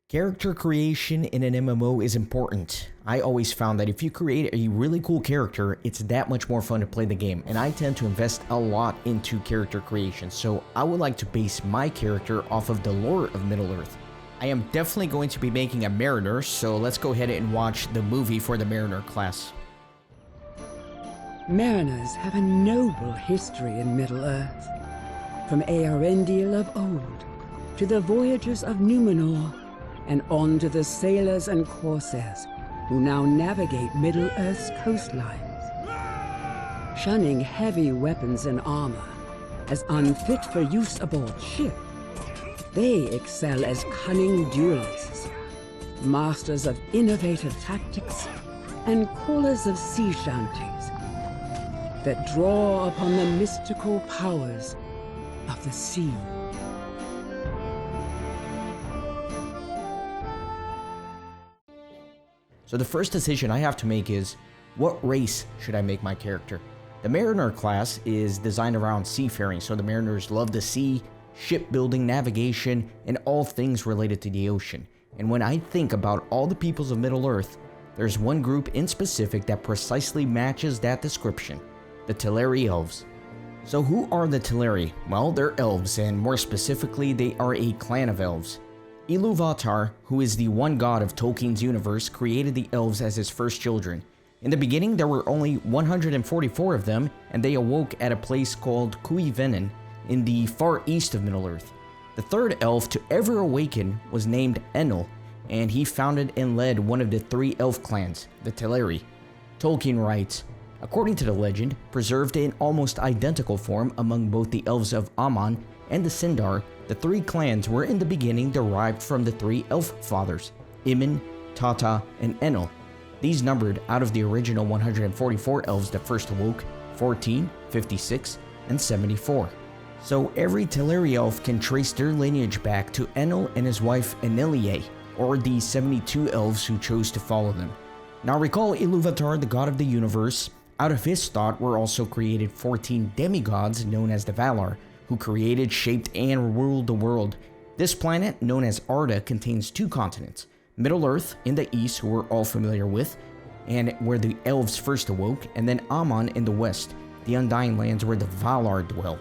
Character creation in an MMO is important. I always found that if you create a really cool character, it's that much more fun to play the game, and I tend to invest a lot into character creation, so I would like to base my character off of the lore of Middle-earth. I am definitely going to be making a Mariner, so let's go ahead and watch the movie for the Mariner class. Mariners have a noble history in Middle-earth. From Earendil of old, to the voyagers of Numenor, and on to the sailors and corsairs who now navigate Middle-earth's coastlines. Shunning heavy weapons and armor as unfit for use aboard ship, they excel as cunning duelists, masters of innovative tactics, and callers of sea shanties that draw upon the mystical powers of the sea. So the first decision I have to make is, what race should I make my character? The Mariner class is designed around seafaring, so the Mariners love the sea, shipbuilding, navigation, and all things related to the ocean. And when I think about all the peoples of Middle-earth, there's one group in specific that precisely matches that description, the Teleri Elves. So who are the Teleri? Well, they're elves, and more specifically, they are a clan of elves. Ilúvatar, who is the one god of Tolkien's universe, created the elves as his first children. In the beginning, there were only 144 of them, and they awoke at a place called Cuivennen in the far east of Middle-earth. The third elf to ever awaken was named Enel, and he founded and led one of the three elf clans, the Teleri. Tolkien writes, according to the legend, preserved in almost identical form among both the elves of Aman and the Sindar, the three clans were in the beginning derived from the three elf fathers, Imin, Tata, and Enel. These numbered out of the original 144 elves that first awoke, 14, 56, and 74. So every Teleri elf can trace their lineage back to Enel and his wife Enelié, or the 72 elves who chose to follow them. Now recall Ilúvatar, the god of the universe. Out of his thought were also created 14 demigods known as the Valar, who created, shaped, and ruled the world. This planet, known as Arda, contains two continents, Middle-earth in the east, who we're all familiar with, and where the elves first awoke, and then Aman in the west, the Undying Lands where the Valar dwell.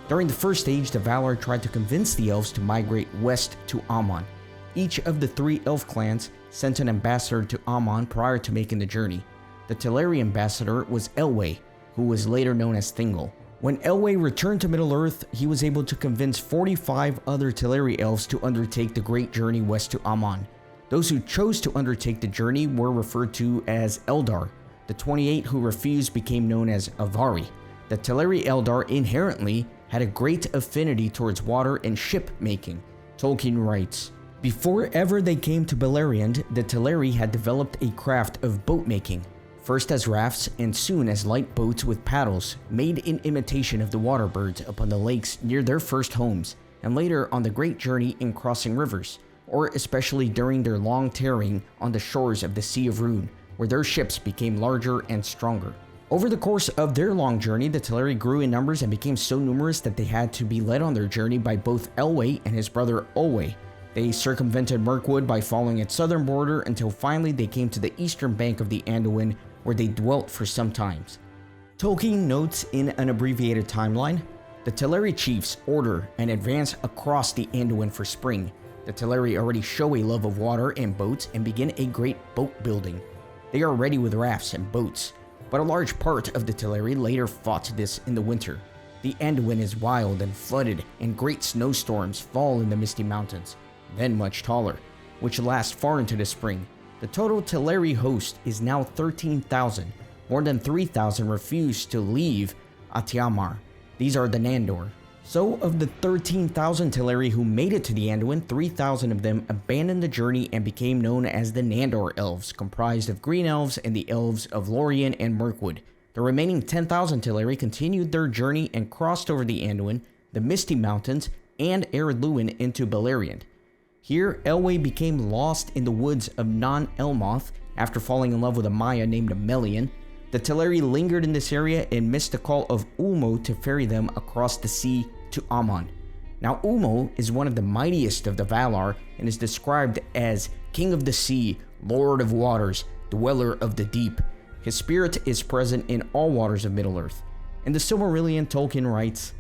During the first age, the Valar tried to convince the elves to migrate west to Aman. Each of the three elf clans sent an ambassador to Aman prior to making the journey. The Teleri ambassador was Elwë, who was later known as Thingol. When Elwë returned to Middle-earth, he was able to convince 45 other Teleri elves to undertake the great journey west to Aman. Those who chose to undertake the journey were referred to as Eldar. The 28 who refused became known as Avari. The Teleri Eldar inherently had a great affinity towards water and ship making. Tolkien writes, before ever they came to Beleriand, the Teleri had developed a craft of boat making. First as rafts and soon as light boats with paddles, made in imitation of the water birds upon the lakes near their first homes, and later on the great journey in crossing rivers, or especially during their long tarrying on the shores of the Sea of Rune, where their ships became larger and stronger. Over the course of their long journey, the Teleri grew in numbers and became so numerous that they had to be led on their journey by both Elwë and his brother Olwë. They circumvented Mirkwood by following its southern border until finally they came to the eastern bank of the Anduin, where they dwelt for some times. Tolkien notes in an abbreviated timeline, the Teleri chiefs order and advance across the Anduin for spring. The Teleri already show a love of water and boats and begin a great boat building. They are ready with rafts and boats, but a large part of the Teleri later fought this in the winter. The Anduin is wild and flooded, and great snowstorms fall in the misty mountains, then much taller, which last far into the spring. The total Teleri host is now 13,000. More than 3,000 refused to leave Atiamar. These are the Nandor. So of the 13,000 Teleri who made it to the Anduin, 3,000 of them abandoned the journey and became known as the Nandor Elves, comprised of Green Elves and the Elves of Lorien and Mirkwood. The remaining 10,000 Teleri continued their journey and crossed over the Anduin, the Misty Mountains, and Ered Luin into Beleriand. Here, Elwë became lost in the woods of Non-Elmoth after falling in love with a Maya named Melian. The Teleri lingered in this area and missed the call of Ulmo to ferry them across the sea to Aman. Now Umo is one of the mightiest of the Valar and is described as King of the Sea, Lord of Waters, Dweller of the Deep. His spirit is present in all waters of Middle-earth. In the Silmarillion, Tolkien writes,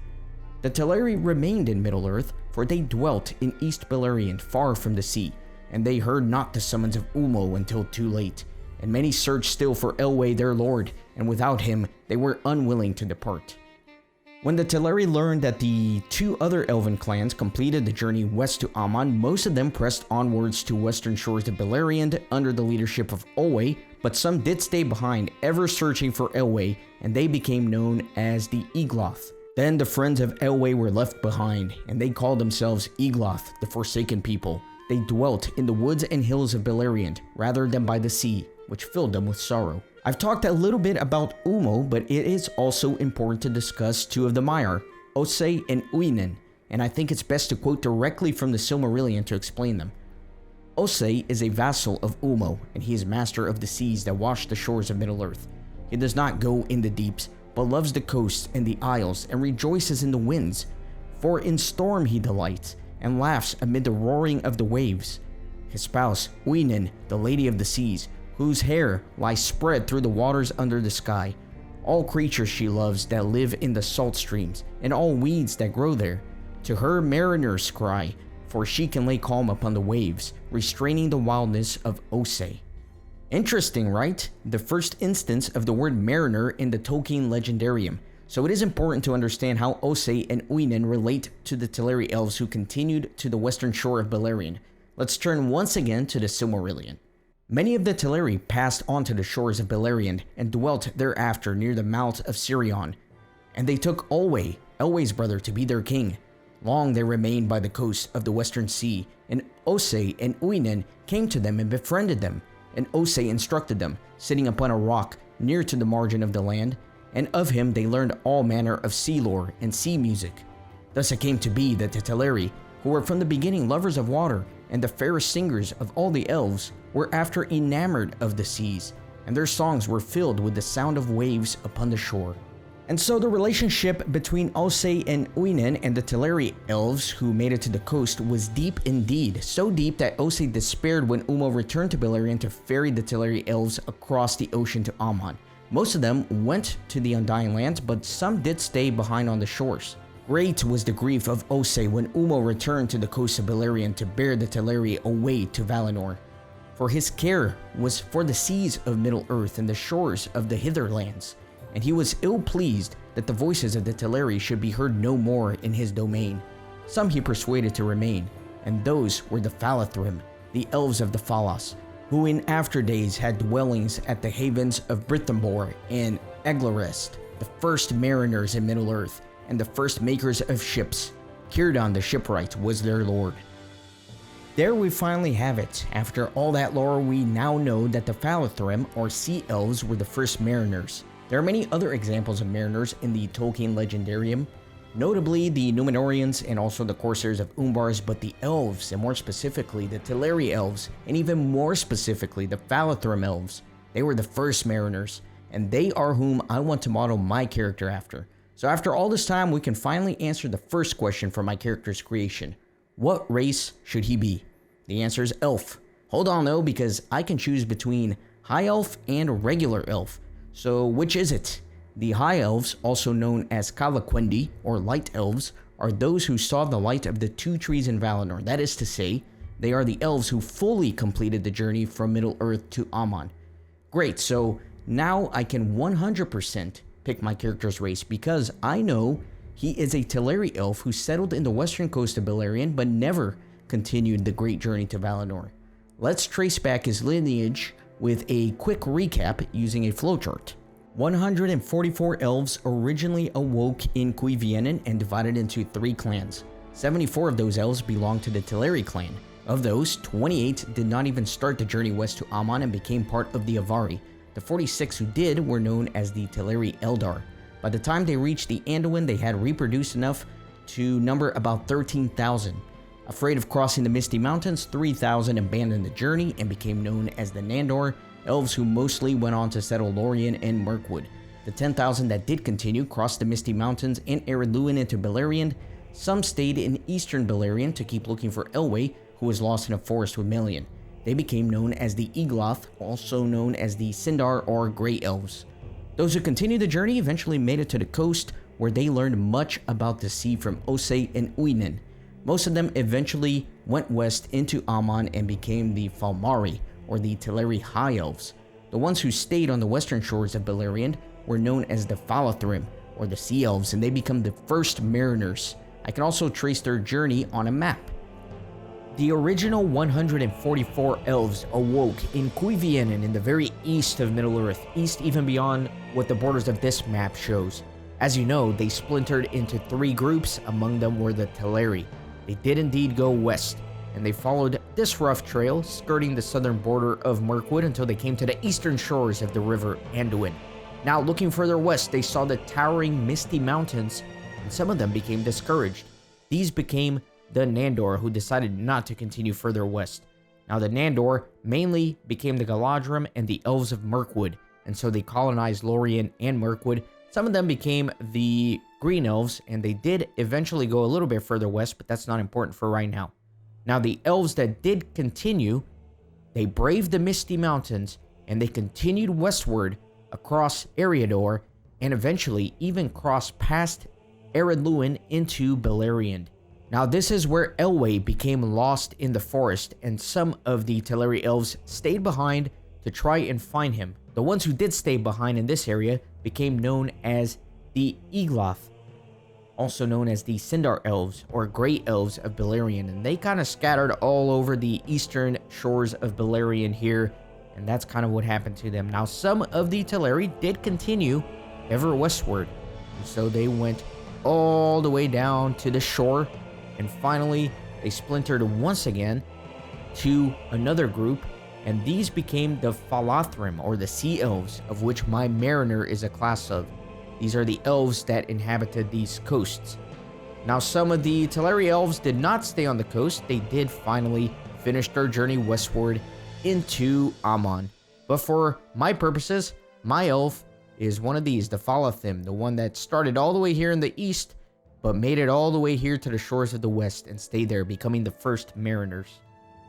"The Teleri remained in Middle-earth, for they dwelt in East Beleriand, far from the sea, and they heard not the summons of Umo until too late. And many searched still for Elwë their lord, and without him they were unwilling to depart." When the Teleri learned that the two other elven clans completed the journey west to Aman, most of them pressed onwards to western shores of Beleriand under the leadership of Olwe, but some did stay behind, ever searching for Elwë, and they became known as the Egloth. Then the friends of Elwë were left behind, and they called themselves Egloth, the Forsaken People. They dwelt in the woods and hills of Beleriand, rather than by the sea, which filled them with sorrow. I've talked a little bit about Umo, but it is also important to discuss two of the Maiar, Osei and Uinen, and I think it's best to quote directly from the Silmarillion to explain them. Osei is a vassal of Umo, and he is master of the seas that wash the shores of Middle-earth. He does not go in the deeps, but loves the coasts and the isles, and rejoices in the winds. For in storm he delights, and laughs amid the roaring of the waves. His spouse, Uinen, the Lady of the Seas, whose hair lies spread through the waters under the sky. All creatures she loves that live in the salt streams, and all weeds that grow there. To her mariners cry, for she can lay calm upon the waves, restraining the wildness of Osei. Interesting, right? The first instance of the word mariner in the Tolkien Legendarium. So it is important to understand how Osei and Uinen relate to the Teleri elves who continued to the western shore of Beleriand. Let's turn once again to the Silmarillion. Many of the Teleri passed on to the shores of Beleriand and dwelt thereafter near the mouth of Sirion. And they took Olwe, Elwë's brother, to be their king. Long they remained by the coast of the western sea, and Osei and Uinen came to them and befriended them. And Osei instructed them, sitting upon a rock near to the margin of the land, and of him they learned all manner of sea lore and sea music. Thus it came to be that the Teleri, who were from the beginning lovers of water and the fairest singers of all the elves, were after enamored of the seas, and their songs were filled with the sound of waves upon the shore. And so the relationship between Osei and Uinen and the Teleri elves who made it to the coast was deep indeed, so deep that Osei despaired when Umo returned to Beleriand to ferry the Teleri elves across the ocean to Aman. Most of them went to the Undying Lands, but some did stay behind on the shores. Great was the grief of Osei when Umo returned to the coast of Beleriand to bear the Teleri away to Valinor. For his care was for the seas of Middle-earth and the shores of the Hitherlands, and he was ill-pleased that the voices of the Teleri should be heard no more in his domain. Some he persuaded to remain, and those were the Falathrim, the elves of the Falas, who in after days had dwellings at the havens of Brithambor and Eglarest, the first mariners in Middle-earth, and the first makers of ships. Círdan the shipwright was their lord. There we finally have it. After all that lore, we now know that the Falathrim, or sea elves, were the first mariners. There are many other examples of mariners in the Tolkien Legendarium, notably the Númenóreans and also the Corsairs of Umbar, but the elves, and more specifically the Teleri elves, and even more specifically the Falathrim elves, they were the first mariners, and they are whom I want to model my character after. So after all this time, we can finally answer the first question for my character's creation. What race should he be? The answer is elf. Hold on though, because I can choose between high elf and regular elf. So which is it? The high elves, also known as Calaquendi or light elves, are those who saw the light of the two trees in Valinor. That is to say, they are the elves who fully completed the journey from Middle-earth to Aman. Great, so now I can 100% pick my character's race because I know he is a Teleri elf who settled in the western coast of Beleriand but never continued the great journey to Valinor. Let's trace back his lineage with a quick recap using a flowchart. 144 elves originally awoke in Cuiviénen and divided into 3 clans. 74 of those elves belonged to the Teleri clan. Of those, 28 did not even start the journey west to Aman and became part of the Avari. The 46 who did were known as the Teleri Eldar. By the time they reached the Anduin, they had reproduced enough to number about 13,000. Afraid of crossing the Misty Mountains, 3,000 abandoned the journey and became known as the Nandor, elves who mostly went on to settle Lorien and Mirkwood. The 10,000 that did continue crossed the Misty Mountains and Eredluin into Beleriand. Some stayed in eastern Beleriand to keep looking for Elwë, who was lost in a forest with Melian. They became known as the Egloth, also known as the Sindar or Grey Elves. Those who continued the journey eventually made it to the coast, where they learned much about the sea from Osei and Uinen. Most of them eventually went west into Amon and became the Falmari, or the Teleri High Elves. The ones who stayed on the western shores of Beleriand were known as the Falathrim, or the Sea Elves, and they become the first mariners. I can also trace their journey on a map. The original 144 elves awoke in Cuivienen in the very east of Middle-earth, east even beyond what the borders of this map shows. As you know, they splintered into 3 groups, among them were the Teleri. They did indeed go west, and they followed this rough trail, skirting the southern border of Mirkwood until they came to the eastern shores of the river Anduin. Now, looking further west, they saw the towering misty mountains, and some of them became discouraged. These became the Nandor, who decided not to continue further west. Now, the Nandor mainly became the Galadrim and the Elves of Mirkwood, and so they colonized Lorien and Mirkwood. Some of them became the Green Elves, and they did eventually go a little bit further west, but that's not important for right now. Now, the elves that did continue, they braved the Misty Mountains, and they continued westward across Eriador, and eventually even crossed past Ered Luin into Beleriand. Now, this is where Elwë became lost in the forest, and some of the Teleri elves stayed behind to try and find him. The ones who did stay behind in this area became known as the Egloth, also known as the Sindar elves or Grey Elves of Beleriand, and they kind of scattered all over the eastern shores of Beleriand here, and that's kind of what happened to them. Now, some of the Teleri did continue ever westward, and so they went all the way down to the shore, and finally they splintered once again to another group, and these became the Falathrim, or the Sea Elves, of which my Mariner is a class of. These are the elves that inhabited these coasts. Now, some of the Teleri elves did not stay on the coast. They did finally finish their journey westward into Amon. But for my purposes, my elf is one of these, the Falathrim, the one that started all the way here in the east, but made it all the way here to the shores of the west and stayed there, becoming the first mariners.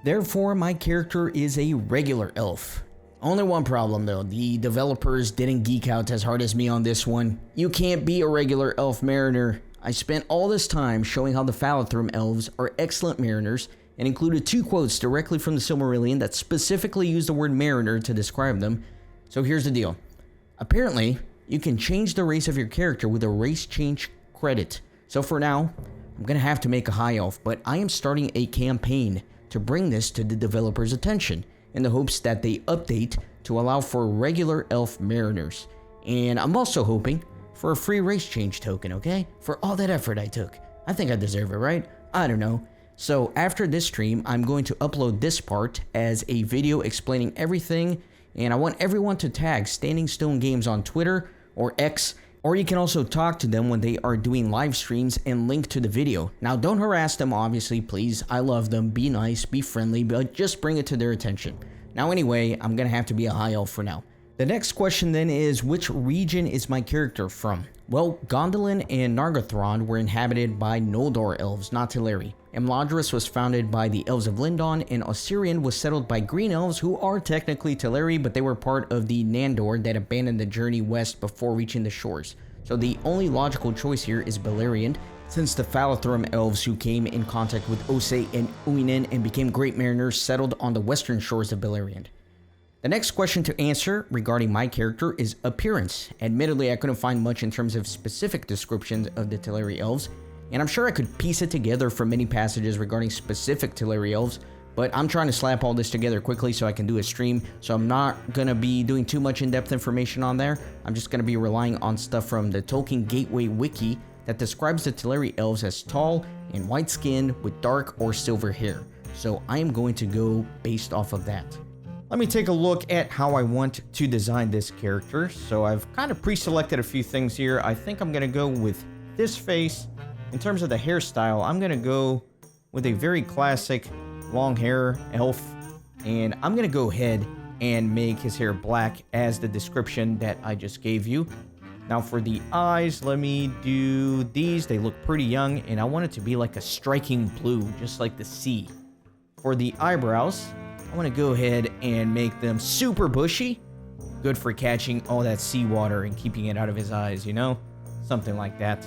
Therefore, my character is a regular elf. Only one problem though, the developers didn't geek out as hard as me on this one. You can't be a regular elf mariner. I spent all this time showing how the Falathrim elves are excellent mariners, and included 2 quotes directly from the Silmarillion that specifically use the word mariner to describe them. So here's the deal. Apparently, you can change the race of your character with a race change credit. So for now, I'm gonna have to make a high elf, but I am starting a campaign to bring this to the developers' attention, in the hopes that they update to allow for regular elf mariners. And I'm also hoping for a free race change token, okay? For all that effort I took. I think I deserve it, right? I don't know. So after this stream, I'm going to upload this part as a video explaining everything, and I want everyone to tag Standing Stone Games on Twitter or X, or you can also talk to them when they are doing live streams and link to the video. Now, don't harass them, obviously, please. I love them. Be nice, be friendly, but just bring it to their attention. Now, anyway, I'm gonna have to be a high elf for now. The next question then is, which region is my character from? Well, Gondolin and Nargothrond were inhabited by Noldor elves, not Teleri. Imladris was founded by the Elves of Lindon, and Osirian was settled by Green Elves, who are technically Teleri, but they were part of the Nandor that abandoned the journey west before reaching the shores. So the only logical choice here is Beleriand, since the Falathrim elves who came in contact with Osei and Uinen and became great mariners settled on the western shores of Beleriand. The next question to answer regarding my character is appearance. Admittedly, I couldn't find much in terms of specific descriptions of the Teleri elves, and I'm sure I could piece it together from many passages regarding specific Teleri elves, but I'm trying to slap all this together quickly so I can do a stream, so I'm not gonna be doing too much in-depth information on there. I'm just gonna be relying on stuff from the Tolkien Gateway Wiki that describes the Teleri elves as tall and white-skinned with dark or silver hair. So I am going to go based off of that. Let me take a look at how I want to design this character. So I've kind of pre-selected a few things here. I think I'm gonna go with this face. In terms of the hairstyle, I'm gonna go with a very classic long hair elf, and I'm gonna go ahead and make his hair black as the description that I just gave you. Now for the eyes, let me do these. They look pretty young, and I want it to be like a striking blue, just like the sea. For the eyebrows, I want to go ahead and make them super bushy. Good for catching all that seawater and keeping it out of his eyes, you know? Something like that.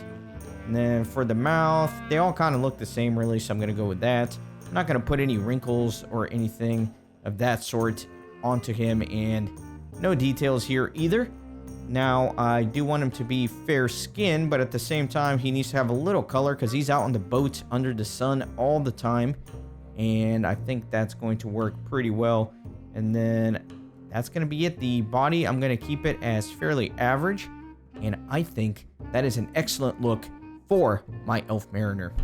And then for the mouth, they all kind of look the same really, so I'm going to go with that. I'm not going to put any wrinkles or anything of that sort onto him, and no details here either. Now, I do want him to be fair skinned, but at the same time, he needs to have a little color because he's out on the boat under the sun all the time. And I think that's going to work pretty well. And then that's going to be it. The body, I'm going to keep it as fairly average. And I think that is an excellent look for my Elf Mariner.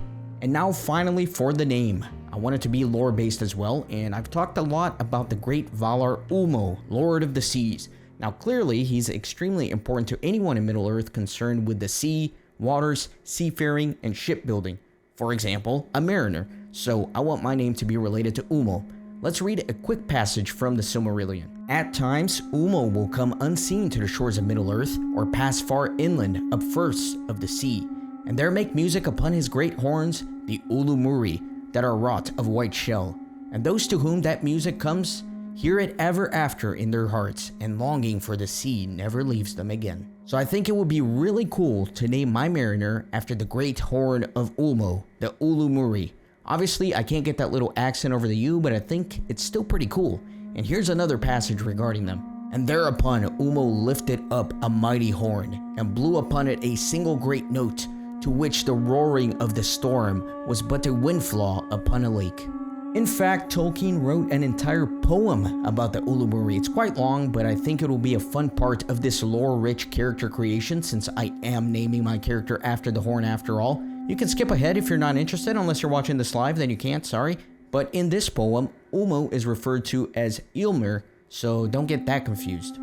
And now finally for the name. I want it to be lore based as well. And I've talked a lot about the great Valar Ulmo, Lord of the Seas. Now clearly he's extremely important to anyone in Middle-earth concerned with the sea, waters, seafaring, and shipbuilding. For example, a mariner. So I want my name to be related to Ulmo. Let's read a quick passage from the Silmarillion. At times, Ulmo will come unseen to the shores of Middle-earth, or pass far inland up first of the sea, and there make music upon his great horns, the Ulumuri, that are wrought of white shell. And those to whom that music comes, hear it ever after in their hearts, and longing for the sea never leaves them again. So I think it would be really cool to name my mariner after the great horn of Ulmo, the Ulumuri. Obviously, I can't get that little accent over the U, but I think it's still pretty cool. And here's another passage regarding them. And thereupon Ulmo lifted up a mighty horn, and blew upon it a single great note, to which the roaring of the storm was but a windflaw upon a lake. In fact, Tolkien wrote an entire poem about the Ulumuri. It's quite long, but I think it will be a fun part of this lore-rich character creation, since I am naming my character after the horn after all. You can skip ahead if you're not interested, unless you're watching this live, then you can't, sorry. But in this poem, Ulmo is referred to as Ylmer, so don't get that confused.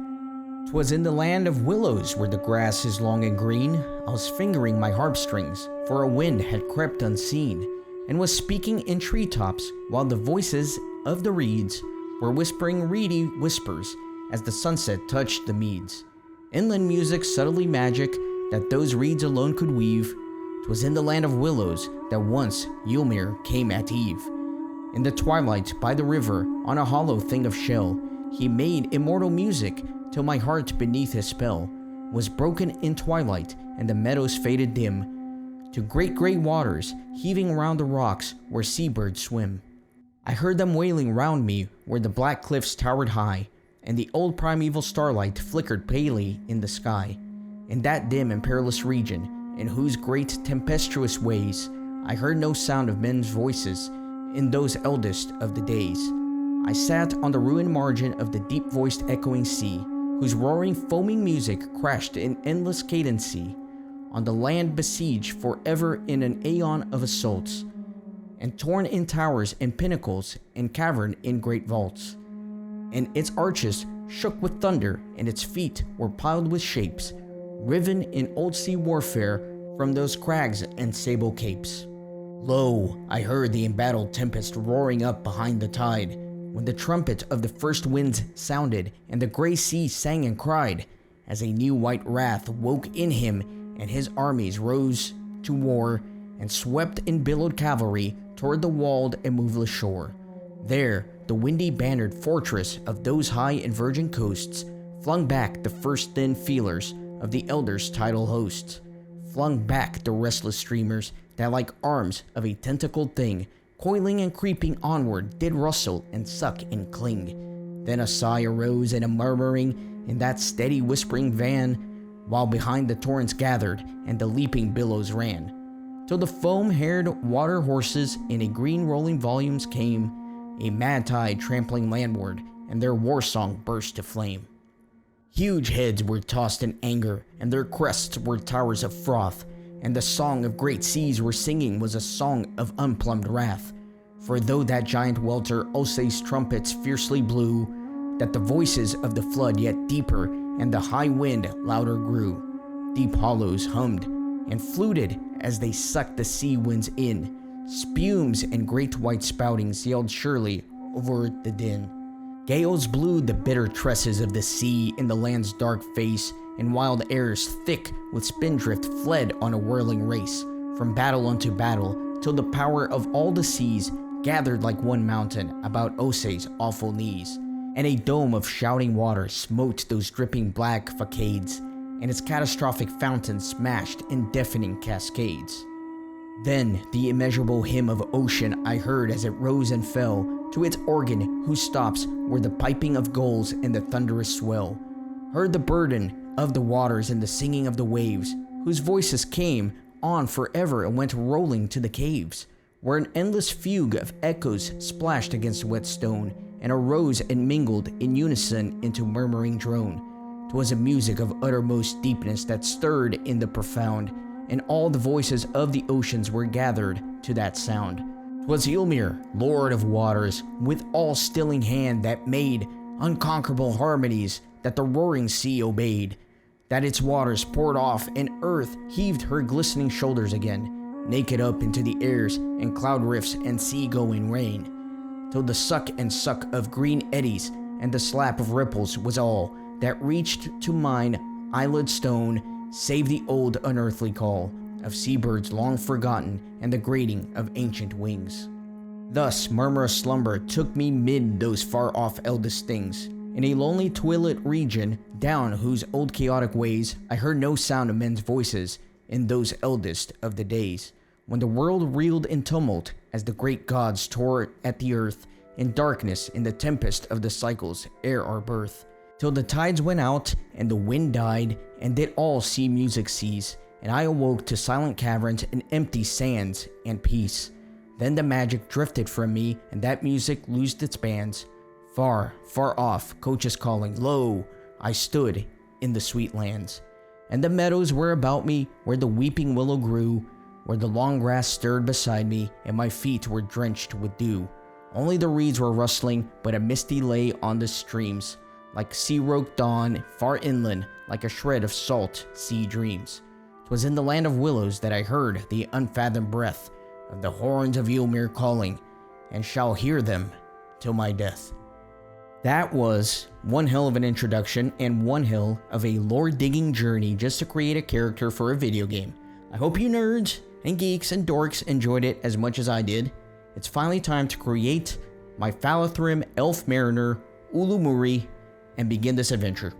'Twas in the land of willows where the grass is long and green, I was fingering my harp strings, for a wind had crept unseen, and was speaking in treetops, while the voices of the reeds were whispering reedy whispers as the sunset touched the meads. Inland music subtly magic that those reeds alone could weave. 'Twas in the land of willows that once Ylmer came at eve. In the twilight by the river, on a hollow thing of shell, he made immortal music, till my heart beneath his spell was broken in twilight, and the meadows faded dim to great grey waters heaving round the rocks where seabirds swim. I heard them wailing round me where the black cliffs towered high, and the old primeval starlight flickered palely in the sky. In that dim and perilous region, in whose great tempestuous ways I heard no sound of men's voices in those eldest of the days. I sat on the ruined margin of the deep-voiced echoing sea, whose roaring foaming music crashed in endless cadency, on the land besieged forever in an aeon of assaults, and torn in towers and pinnacles and caverned in great vaults. And its arches shook with thunder, and its feet were piled with shapes, riven in old sea warfare from those crags and sable capes. Lo, I heard the embattled tempest roaring up behind the tide, when the trumpet of the first winds sounded, and the grey sea sang and cried, as a new white wrath woke in him, and his armies rose to war, and swept in billowed cavalry toward the walled and moveless shore. There, the windy bannered fortress of those high and virgin coasts flung back the first thin feelers of the elders' tidal hosts, flung back the restless streamers that like arms of a tentacled thing, coiling and creeping onward, did rustle and suck and cling. Then a sigh arose and a murmuring in that steady whispering van, while behind the torrents gathered and the leaping billows ran, till the foam-haired water horses in a green rolling volumes came, a mad tide trampling landward, and their war song burst to flame. Huge heads were tossed in anger, and their crests were towers of froth, and the song of great seas were singing was a song of unplumbed wrath. For though that giant welter Ose's trumpets fiercely blew, that the voices of the flood yet deeper, and the high wind louder grew. Deep hollows hummed and fluted as they sucked the sea winds in. Spumes and great white spoutings yelled surely over the din. Gales blew the bitter tresses of the sea in the land's dark face, and wild airs thick with spindrift fled on a whirling race, from battle unto battle, till the power of all the seas gathered like one mountain about Osei's awful knees, and a dome of shouting water smote those dripping black facades, and its catastrophic fountains smashed in deafening cascades. Then the immeasurable hymn of ocean I heard as it rose and fell to its organ, whose stops were the piping of gulls and the thunderous swell. Heard the burden of the waters and the singing of the waves, whose voices came on forever and went rolling to the caves, where an endless fugue of echoes splashed against wet stone, and arose and mingled in unison into murmuring drone. 'Twas a music of uttermost deepness that stirred in the profound, and all the voices of the oceans were gathered to that sound. 'Twas Ylmir, lord of waters, with all-stilling hand that made unconquerable harmonies that the roaring sea obeyed, that its waters poured off and earth heaved her glistening shoulders again, naked up into the airs and cloud rifts and sea-going rain, till the suck and suck of green eddies and the slap of ripples was all that reached to mine eyelid stone, save the old unearthly call of seabirds long forgotten and the grating of ancient wings. Thus murmurous slumber took me mid those far-off eldest things, in a lonely twilit region down whose old chaotic ways I heard no sound of men's voices in those eldest of the days, when the world reeled in tumult as the great gods tore at the earth, in darkness in the tempest of the cycles ere our birth, till the tides went out and the wind died and did all sea music cease, and I awoke to silent caverns and empty sands and peace. Then the magic drifted from me and that music loosed its bands. Far, far off, coaches calling, lo, I stood in the sweet lands. And the meadows were about me, where the weeping willow grew, where the long grass stirred beside me, and my feet were drenched with dew. Only the reeds were rustling, but a misty lay on the streams, like sea-roke dawn far inland, like a shred of salt sea dreams. 'Twas in the land of willows that I heard the unfathomed breath of the horns of Ylmir calling, and shall hear them till my death. That was one hell of an introduction and one hell of a lore-digging journey just to create a character for a video game. I hope you nerds and geeks and dorks enjoyed it as much as I did. It's finally time to create my Falathrim Elf Mariner, Ulumuri, and begin this adventure.